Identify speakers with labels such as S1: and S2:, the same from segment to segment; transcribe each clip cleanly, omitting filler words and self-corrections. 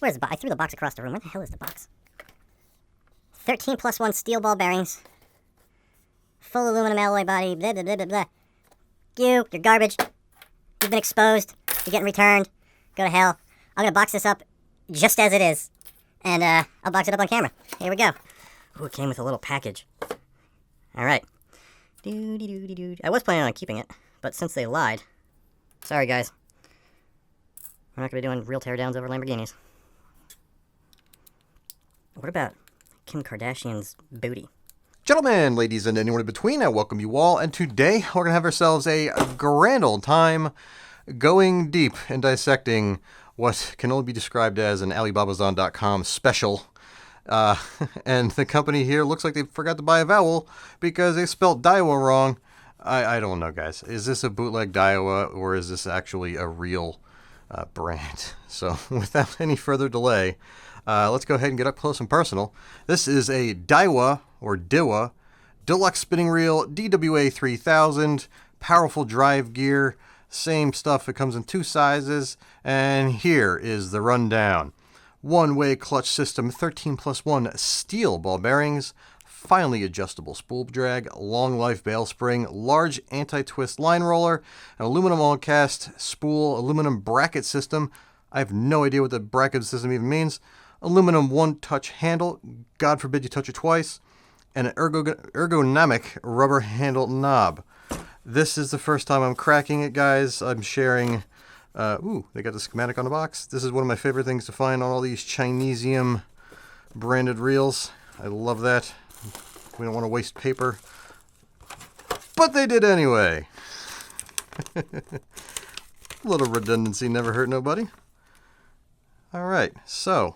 S1: Where's the box? I threw the box across the room. Where the hell is the box? 13 plus 1 steel ball bearings. Full aluminum alloy body. Blah, blah, blah, blah, blah. You're garbage. You've been exposed. You're getting returned. Go to hell. I'm going to box this up just as it is. And I'll box it up on camera. Here we go. Ooh, it came with a little package. Alright. I was planning on keeping it, but since they lied... Sorry, guys. We're not going to be doing real teardowns over Lamborghinis. What about Kim Kardashian's booty?
S2: Gentlemen, ladies, and anyone in between, I welcome you all, and today we're going to have ourselves a grand old time going deep and dissecting what can only be described as an AliBabazon.com special. And the company here looks like they forgot to buy a vowel because they spelled Daiwa wrong. I don't know, guys. Is this a bootleg Daiwa, or is this actually a real brand? So without any further delay, let's go ahead and get up close and personal. This is a Daiwa, or Daiwa, Deluxe Spinning Reel, DWA 3000, powerful drive gear, same stuff. It comes in 2 sizes, and here is the rundown. One-way clutch system, 13 plus 1 steel ball bearings, finely adjustable spool drag, long life bail spring, large anti-twist line roller, an aluminum all-cast spool, aluminum bracket system. I have no idea what the bracket system even means. Aluminum one-touch handle, God forbid you touch it twice, and an ergonomic rubber handle knob. This is the first time I'm cracking it, guys. I'm sharing... ooh, they got the schematic on the box. This is one of my favorite things to find on all these Chinesium branded reels. I love that. We don't want to waste paper. But they did anyway. A little redundancy never hurt nobody. Alright, so...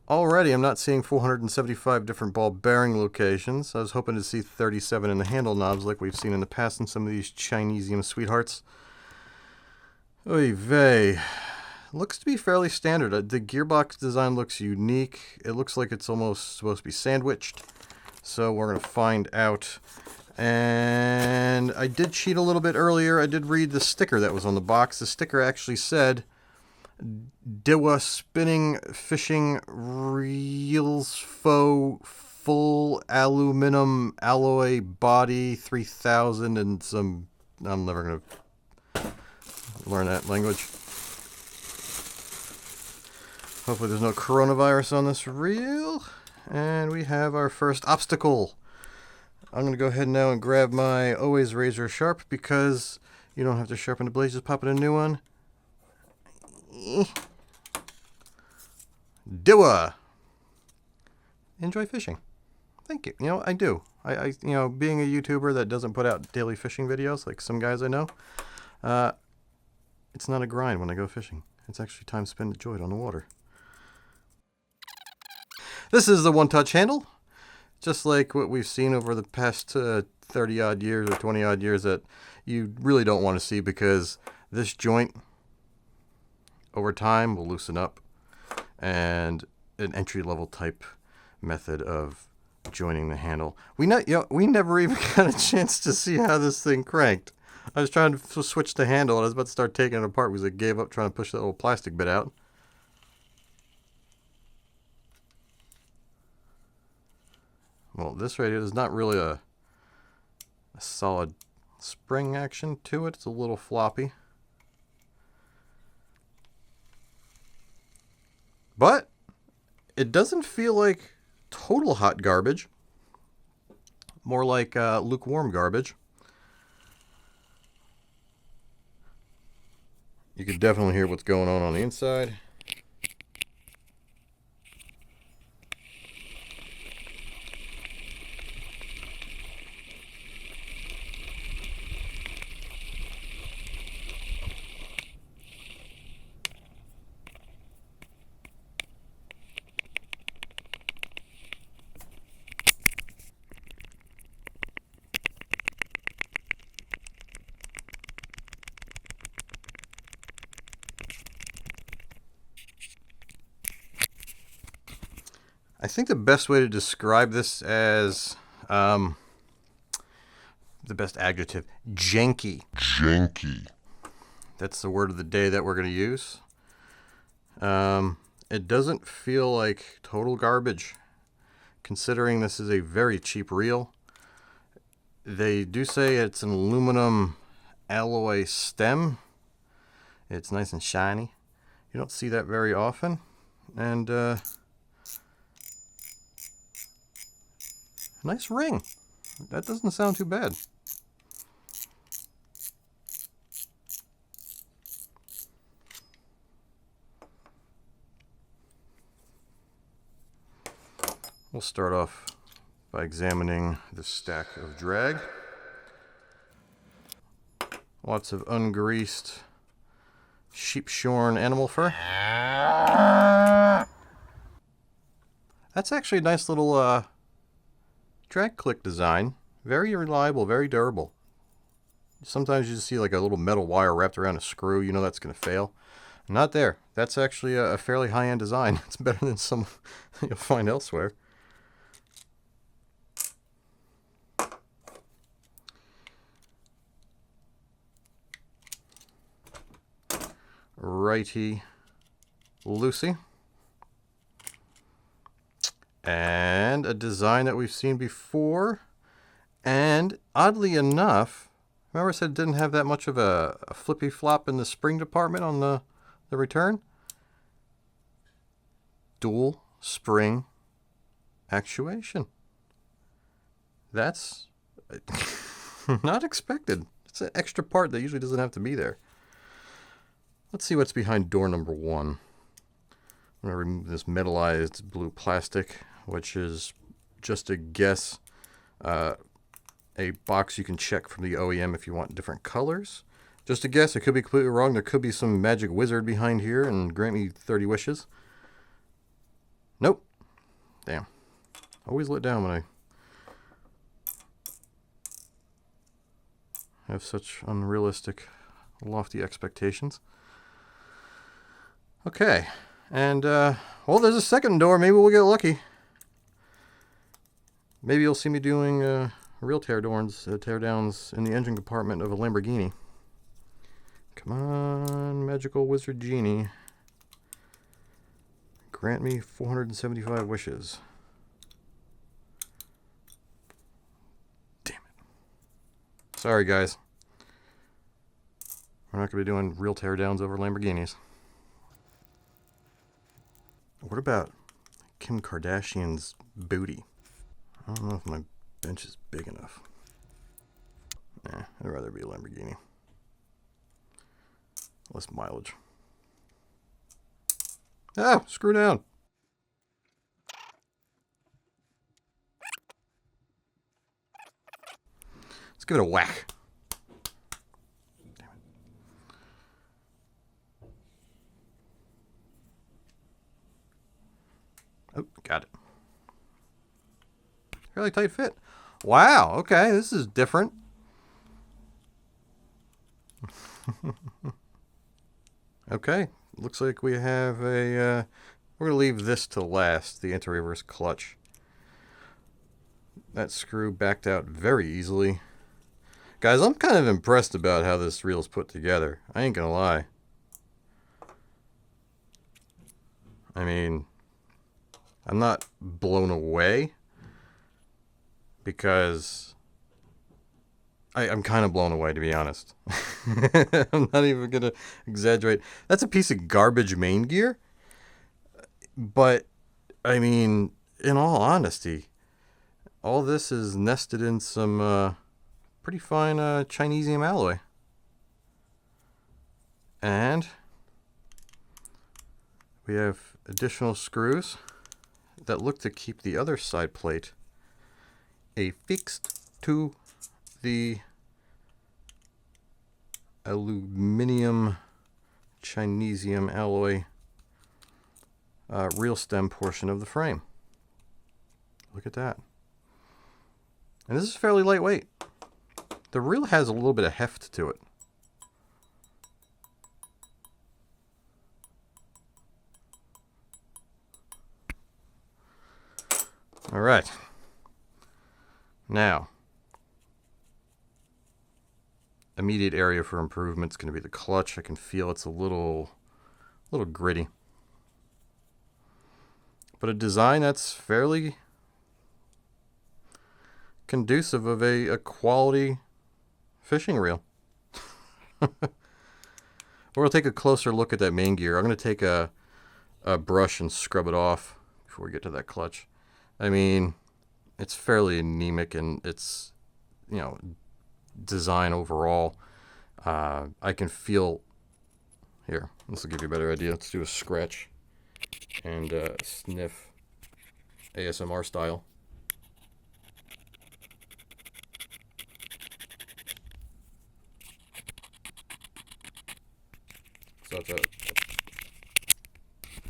S2: already I'm not seeing 475 different ball bearing locations. I was hoping to see 37 in the handle knobs like we've seen in the past in some of these Chinesium sweethearts. Oy vey. Looks to be fairly standard. The gearbox design looks unique. It looks like it's almost supposed to be sandwiched. So we're going to find out. And I did cheat a little bit earlier. I did read the sticker that was on the box. The sticker actually said Daiwa Spinning Fishing Reels Faux Full Aluminum Alloy Body 3000 and some... I'm never going to learn that language. Hopefully there's no coronavirus on this reel. And we have our first obstacle. I'm going to go ahead now and grab my always razor sharp because you don't have to sharpen the blade, just pop in a new one. Daiwa. Enjoy fishing. Thank you. You know, I do. I you know, being a YouTuber that doesn't put out daily fishing videos like some guys I know, it's not a grind when I go fishing. It's actually time spent enjoyed on the water. This is the one-touch handle. Just like what we've seen over the past 30-odd years or 20-odd years that you really don't want to see because this joint over time will loosen up, and an entry-level type method of joining the handle. We never even got a chance to see how this thing cranked. I was trying to switch the handle, and I was about to start taking it apart because I gave up trying to push that little plastic bit out. Well, this right here is not really a solid spring action to it. It's a little floppy. But it doesn't feel like total hot garbage. More like lukewarm garbage. You can definitely hear what's going on the inside. I think the best way to describe this as, the best adjective, janky.
S3: Janky.
S2: That's the word of the day that we're going to use. It doesn't feel like total garbage, considering this is a very cheap reel. They do say it's an aluminum alloy stem. It's nice and shiny. You don't see that very often. And nice ring. That doesn't sound too bad. We'll start off by examining the stack of drag. Lots of ungreased, sheep-shorn animal fur. That's actually a nice little drag click design. Very reliable, very durable. Sometimes you just see like a little metal wire wrapped around a screw, you know that's going to fail. Not there. That's actually a fairly high-end design. It's better than some you'll find elsewhere. Righty Lucy. And a design that we've seen before. And oddly enough, remember I said it didn't have that much of a flippy flop in the spring department on the return? Dual spring actuation. That's not expected. It's an extra part that usually doesn't have to be there. Let's see what's behind door number 1. I'm going to remove this metallized blue plastic, which is just a guess. A box you can check from the OEM if you want different colors. Just a guess. It could be completely wrong. There could be some magic wizard behind here and grant me 30 wishes. Nope. Damn. Always let down when I have such unrealistic, lofty expectations. Okay, and, well, there's a second door. Maybe we'll get lucky. Maybe you'll see me doing real teardowns in the engine compartment of a Lamborghini. Come on, magical wizard genie. Grant me 475 wishes. Damn it. Sorry, guys. We're not going to be doing real teardowns over Lamborghinis. What about Kim Kardashian's booty? I don't know if my bench is big enough. Nah, I'd rather be a Lamborghini. Less mileage. Ah, screw down. Let's give it a whack. Oh, got it. Fairly tight fit. Wow, okay, this is different. Okay, looks like we have a... we're going to leave this to last, the anti-reverse clutch. That screw backed out very easily. Guys, I'm kind of impressed about how this reel's put together. I ain't going to lie. I mean... I'm not blown away because I'm kind of blown away, to be honest. I'm not even going to exaggerate. That's a piece of garbage main gear. But, I mean, in all honesty, all this is nested in some pretty fine Chinesium alloy. And we have additional screws that look to keep the other side plate affixed to the aluminum Chinesium alloy reel stem portion of the frame. Look at that. And this is fairly lightweight. The reel has a little bit of heft to it. All right. Now, immediate area for improvement is going to be the clutch. I can feel it's a little gritty. but a design that's fairly conducive of a quality fishing reel. We'll take a closer look at that main gear. I'm going to take a brush and scrub it off before we get to that clutch. I mean, it's fairly anemic in its, you know, design overall. I can feel... Here, this will give you a better idea. Let's do a scratch and sniff ASMR style. So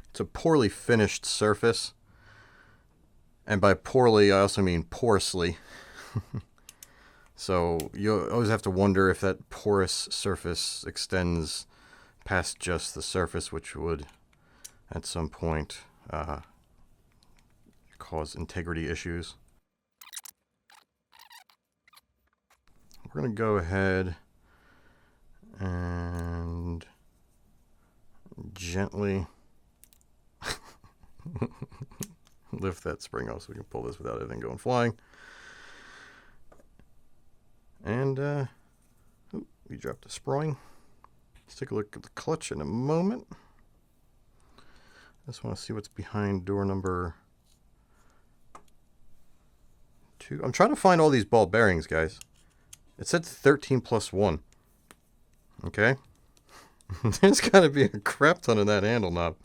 S2: it's a poorly finished surface. And by poorly, I also mean porously. So you always have to wonder if that porous surface extends past just the surface, which would at some point cause integrity issues. We're going to go ahead and gently lift that spring off so we can pull this without anything going flying. And we dropped the spring. Let's take a look at the clutch in a moment. I just want to see what's behind door number 2. I'm trying to find all these ball bearings, guys. It said 13 plus 1. Okay? There's got to be a crap ton in that handle knob.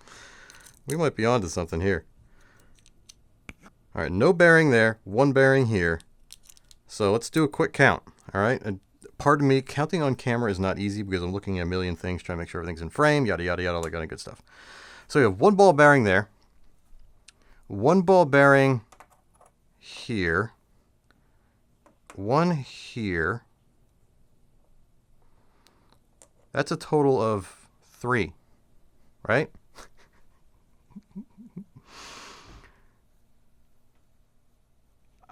S2: We might be onto something here. Alright, no bearing there. 1 bearing here. So let's do a quick count. Alright? Pardon me, counting on camera is not easy because I'm looking at a million things, trying to make sure everything's in frame, yada, yada, yada, all that kind of good stuff. So we have 1 ball bearing there. 1 ball bearing here. 1 here. That's a total of 3, right?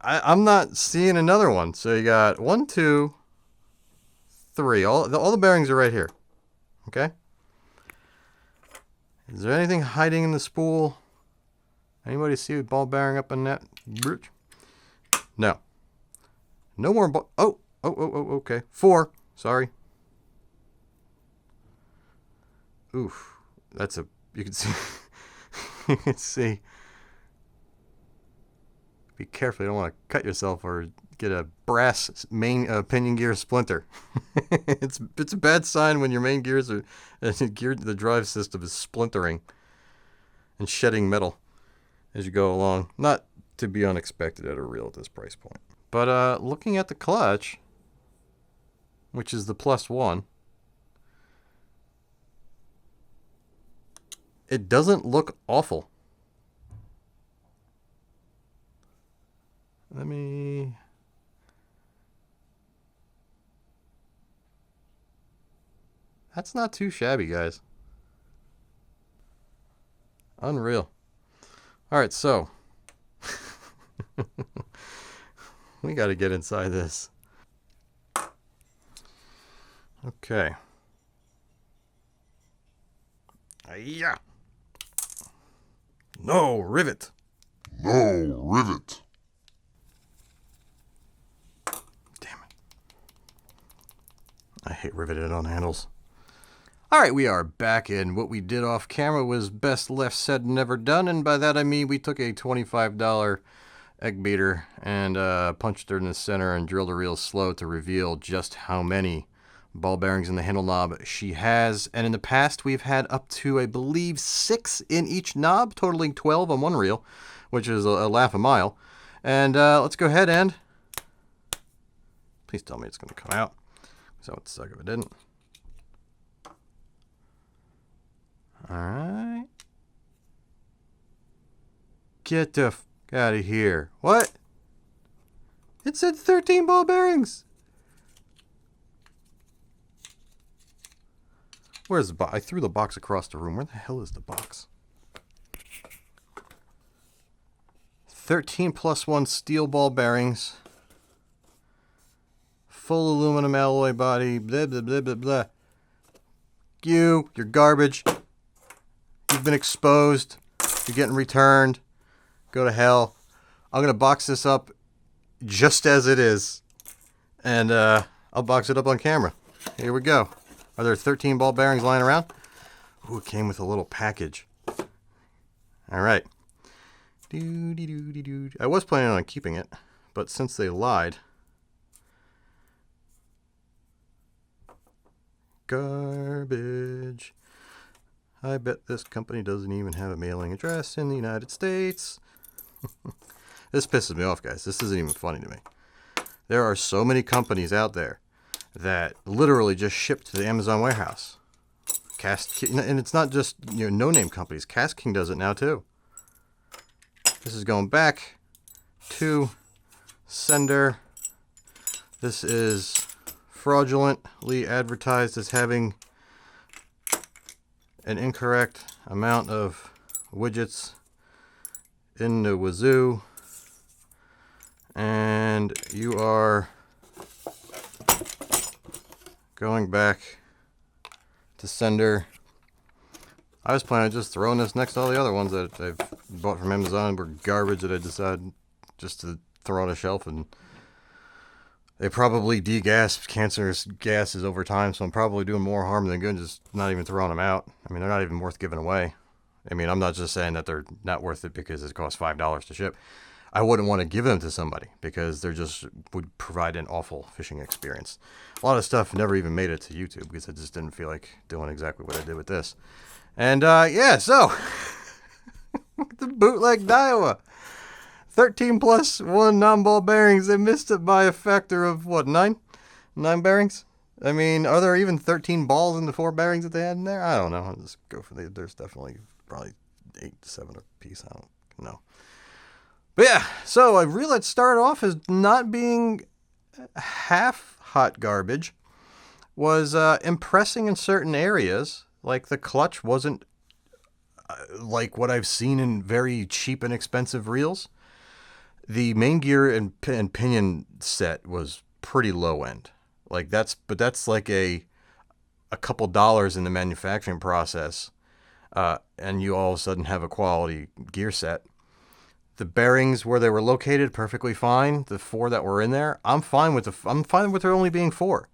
S2: I'm not seeing another one. So you got 1, 2, 3. All the bearings are right here. Okay? Is there anything hiding in the spool? Anybody see a ball bearing up in that? No. No more ball. Oh, okay. 4. Sorry. Oof. That's a... You can see... you can see... Be careful. You don't want to cut yourself or get a brass main pinion gear splinter. It's a bad sign when your main gears are... the drive system is splintering and shedding metal as you go along. Not to be unexpected at a reel at this price point. But looking at the clutch, which is the +1, it doesn't look awful. Let me... That's not too shabby, guys. Unreal. Alright, so... we gotta get inside this. Okay. Yeah. No, rivet.
S3: No, rivet.
S2: Damn it. I hate riveted on handles. Alright, we are back, and what we did off camera was best left said, never done, and by that I mean we took a $25 egg beater and punched her in the center and drilled her real slow to reveal just how many ball bearings in the handle knob she has. And in the past we've had up to, I believe, 6 in each knob, totaling 12 on one reel, which is a laugh a mile. And let's go ahead and... Please tell me it's going to come out. So it would suck if it didn't. Alright. Get the f out of here. What? It said 13 ball bearings. Where's the box? I threw the box across the room. Where the hell is the box? 13 plus 1 steel ball bearings. Full aluminum alloy body. Blah, blah, blah, blah, blah. You're garbage. You've been exposed. You're getting returned. go to hell. I'm going to box this up just as it is. And I'll box it up on camera. Here we go. Are there 13 ball bearings lying around? Ooh, it came with a little package. All right. I was planning on keeping it, but since they lied... Garbage. I bet this company doesn't even have a mailing address in the United States. This pisses me off, guys. This isn't even funny to me. There are so many companies out there that literally just ship to the Amazon warehouse. And it's not just no-name companies. Cast King does it now too. This is going back to sender. This is fraudulently advertised as having an incorrect amount of widgets in the wazoo, and you are going back to sender. I was planning on just throwing this next to all the other ones that I've bought from Amazon were garbage that I decided just to throw on a shelf, and they probably degas cancerous gases over time, so I'm probably doing more harm than good just not even throwing them out. I mean, they're not even worth giving away. I mean, I'm not just saying that they're not worth it because it costs $5 to ship. I wouldn't want to give them to somebody because they're just would provide an awful fishing experience. A lot of stuff never even made it to YouTube because I just didn't feel like doing exactly what I did with this. And yeah, so the bootleg Daiwa. 13 plus 1 non-ball bearings. They missed it by a factor of, what, 9? 9 bearings? I mean, are there even 13 balls in the 4 bearings that they had in there? I don't know. I'll just go for there's definitely probably 8 to 7 a piece. I don't know. But yeah, so I realized started off as not being half hot garbage. Was impressing in certain areas. Like the clutch wasn't like what I've seen in very cheap and expensive reels. The main gear and pinion set was pretty low end. Like that's like a couple dollars in the manufacturing process, and you all of a sudden have a quality gear set. The bearings where they were located perfectly fine. The 4 that were in there, I'm fine with there only being 4.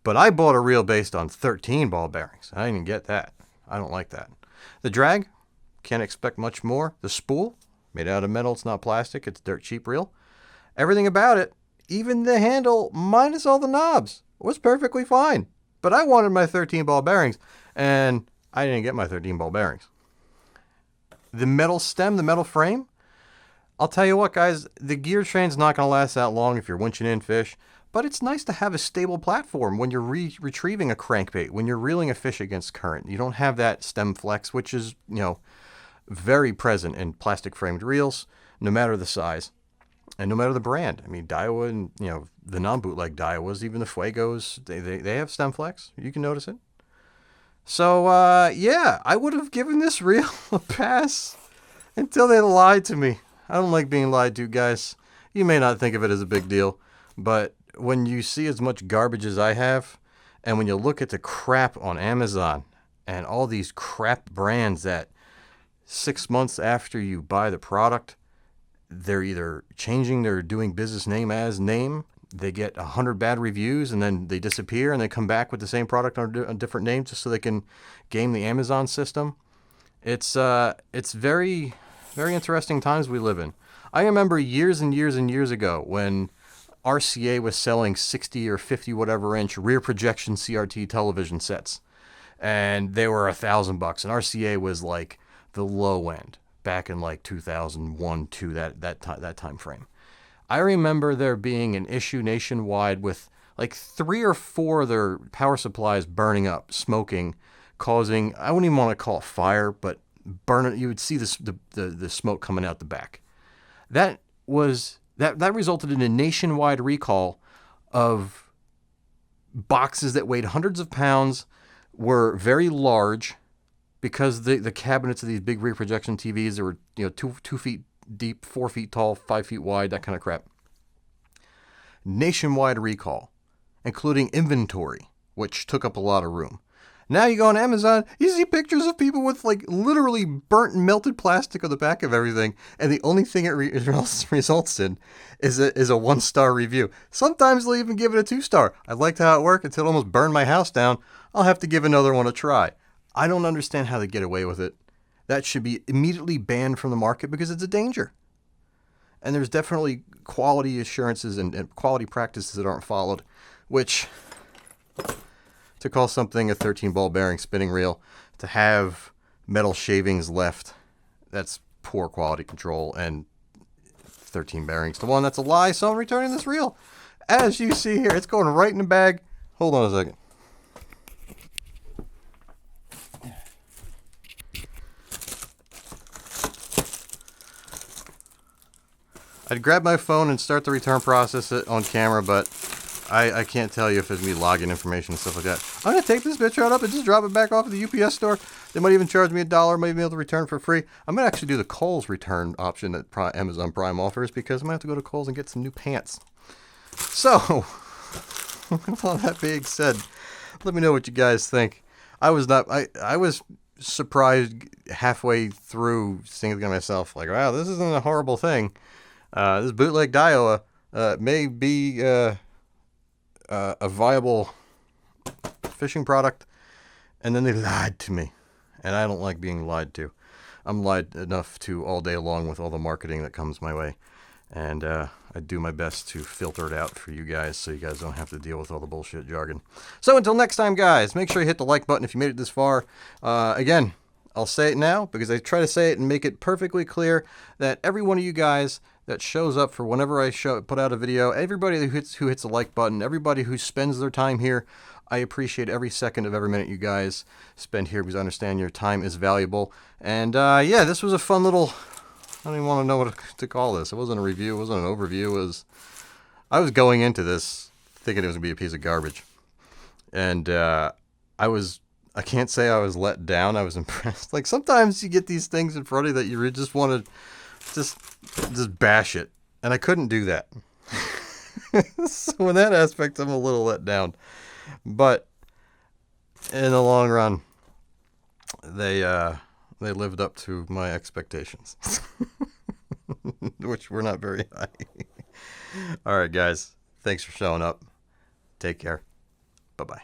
S2: But I bought a reel based on 13 ball bearings. I didn't get that. I don't like that. The drag, can't expect much more. The spool, made out of metal, it's not plastic, it's dirt cheap reel. Everything about it, even the handle, minus all the knobs, was perfectly fine. But I wanted my 13 ball bearings, and I didn't get my 13 ball bearings. The metal stem, the metal frame, I'll tell you what, guys, the gear train's not going to last that long if you're winching in fish, but it's nice to have a stable platform when you're retrieving a crankbait, when you're reeling a fish against current. You don't have that stem flex, which is, very present in plastic framed reels, no matter the size and no matter the brand. I mean, Daiwa and, the non-bootleg Daiwas, even the Fuegos, they have stem flex. You can notice it. So, yeah, I would have given this reel a pass until they lied to me. I don't like being lied to, guys. You may not think of it as a big deal, but when you see as much garbage as I have, and when you look at the crap on Amazon and all these crap brands that 6 months after you buy the product, they're either changing their doing business name as name, they get 100 bad reviews, and then they disappear, and they come back with the same product on a different name just so they can game the Amazon system. It's very, very interesting times we live in. I remember years and years and years ago when RCA was selling 60 or 50 whatever inch rear projection CRT television sets, and they were $1,000, and RCA was like the low end back in like 2001, 2 that time frame. I remember there being an issue nationwide with like 3 or 4 of their power supplies burning up, smoking, causing, I wouldn't even want to call it fire, but burning. You would see the smoke coming out the back. That resulted in a nationwide recall of boxes that weighed hundreds of pounds, were very large, because the cabinets of these big rear projection TVs that were 2 feet deep, 4 feet tall, 5 feet wide, that kind of crap. Nationwide recall, including inventory, which took up a lot of room. Now you go on Amazon, you see pictures of people with like literally burnt and melted plastic on the back of everything, and the only thing it results in is a 1-star review. Sometimes they'll even give it a 2-star. I liked how it worked until it almost burned my house down. I'll have to give another one a try. I don't understand how they get away with it. That should be immediately banned from the market because it's a danger. And there's definitely quality assurances and quality practices that aren't followed, which, to call something a 13-ball bearing spinning reel, to have metal shavings left, that's poor quality control, and 13 bearings to 1, that's a lie, so I'm returning this reel. As you see here, it's going right in the bag. Hold on a second. I'd grab my phone and start the return process on camera, but I can't tell you if there's me logging information and stuff like that. I'm going to take this bitch right up and just drop it back off at the UPS store. They might even charge me $1, might be able to return for free. I'm going to actually do the Kohl's return option that Amazon Prime offers because I'm going to have to go to Kohl's and get some new pants. So, with all that being said, let me know what you guys think. I was surprised halfway through thinking to myself, like, wow, this isn't a horrible thing. This bootleg Daiwa may be a viable fishing product, and then they lied to me, and I don't like being lied to. I'm lied enough to all day long with all the marketing that comes my way, and I do my best to filter it out for you guys so you guys don't have to deal with all the bullshit jargon. So until next time, guys, make sure you hit the like button if you made it this far. Again, I'll say it now because I try to say it and make it perfectly clear that every one of you guys that shows up for whenever I put out a video, everybody who hits the like button, everybody who spends their time here, I appreciate every second of every minute you guys spend here because I understand your time is valuable. And yeah, this was a fun little, I don't even want to know what to call this. It wasn't a review, it wasn't an overview. I was going into this thinking it was going to be a piece of garbage. And I can't say I was let down. I was impressed. Like sometimes you get these things in front of you that you just want to just bash it, and I couldn't do that. So in that aspect, I'm a little let down, but in the long run, they lived up to my expectations, which were not very high. All right, guys, thanks for showing up. Take care. Bye-bye.